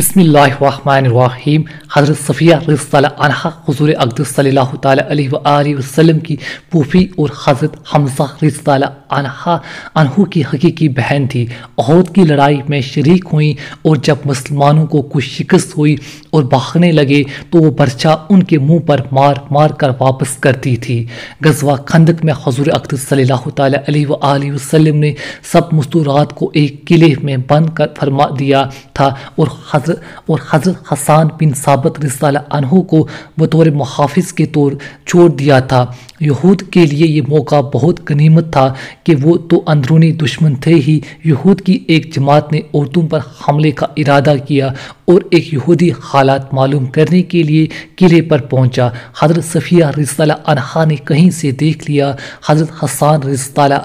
बिस्मिल्लाहिर्रहमानिर्रहीम। हज़रत सफ़िया रज़ियल्लाहु अन्हा हुज़ूर अक़दस सल्लल्लाहु ताला अलैहि वसल्लम की फूफी और हज़रत हमज़ा रज़ियल्लाहु अन्हु की हकीकी बहन थी। उहद की लड़ाई में शरीक हुई और जब मुसलमानों को कुछ शिकस्त हुई और भागने लगे तो वो बर्छा उनके मुंह पर मार मार कर वापस करती थी। गज़वा खंदक में हुज़ूर अक़दस सल्लल्लाहु ताला अलैहि वसल्लम ने सब मस्तूरात को एक किले में बंद कर फरमा दिया था और हज़रत हसन बिन साबित रज़ियल्लाहु अन्हु को बतौर मुहाफिज के तौर छोड़ दिया था। यहूद के लिए ये मौका बहुत गनीमत था कि वो तो अंदरूनी दुश्मन थे ही। यहूद की एक जमात ने औरतों पर हमले का इरादा किया और एक यहूदी हालात मालूम करने के लिए किले पर पहुंचा। हज़रत सफ़िया रज़ियल्लाहु अन्हा ने कहीं से देख लिया। हज़रत हसन रज़ियल्लाहु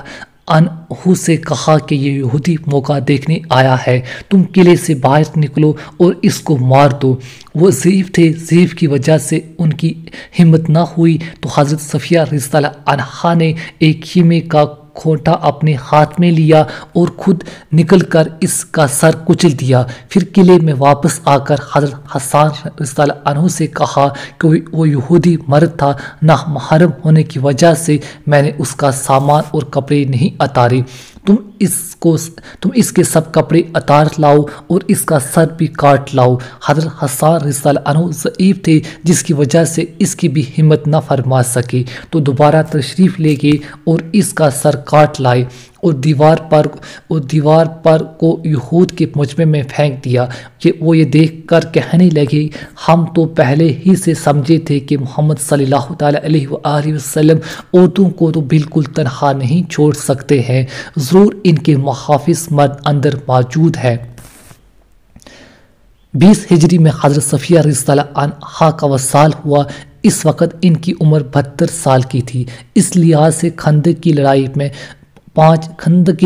अन्हु से कहा कि ये यहूदी मौका देखने आया है, तुम किले से बाहर निकलो और इसको मार दो। वो ज़ईफ़ थे, ज़ईफ़ की वजह से उनकी हिम्मत ना हुई तो हज़रत सफ़िया रज़ियल्लाहु अन्हा ने एक खीमे का खोटा अपने हाथ में लिया और खुद निकलकर इसका सर कुचल दिया। फिर किले में वापस आकर हज़रत हसन रज़ियल्लाहु अन्हु से कहा कि वो यहूदी मर्द था, नामहरम होने की वजह से मैंने उसका सामान और कपड़े नहीं उतारे। तुम इसके सब कपड़े उतार लाओ और इसका सर भी काट लाओ। हज़रत हसन रज़ियल्लाहु अन्हु ज़ईफ़ थे जिसकी वजह से इसकी भी हिम्मत न फरमा सके तो दोबारा तशरीफ़ ले गए और इसका सर काट लाए और दीवार पर को यहूद के मुजमे में फेंक दिया कि वो ये देख कर कहने लगे, हम तो पहले ही से समझे थे कि मोहम्मद सल्लल्लाहु अलैहि वसल्लम औरतों को तो बिल्कुल तनहा नहीं छोड़ सकते हैं, ज़रूर इनके मुहाफिज मर्द अंदर मौजूद है। 20 हिजरी में हज़रत सफ़िया रज़ियल्लाहु अन्हा का वसाल हुआ। इस वक्त इनकी उम्र 72 साल की थी। इस लिहाज से खंदक की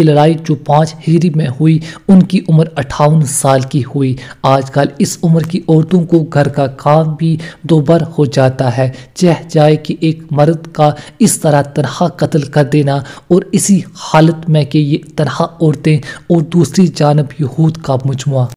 लड़ाई जो 5 हिजरी में हुई उनकी उम्र 58 साल की हुई। आजकल इस उम्र की औरतों को घर का काम भी दोबार हो जाता है। चाह जाए कि एक मर्द का इस तरह तनहा कत्ल कर देना और इसी हालत में कि ये तनहा औरतें और दूसरी जानब यहूद का मुजमुआ।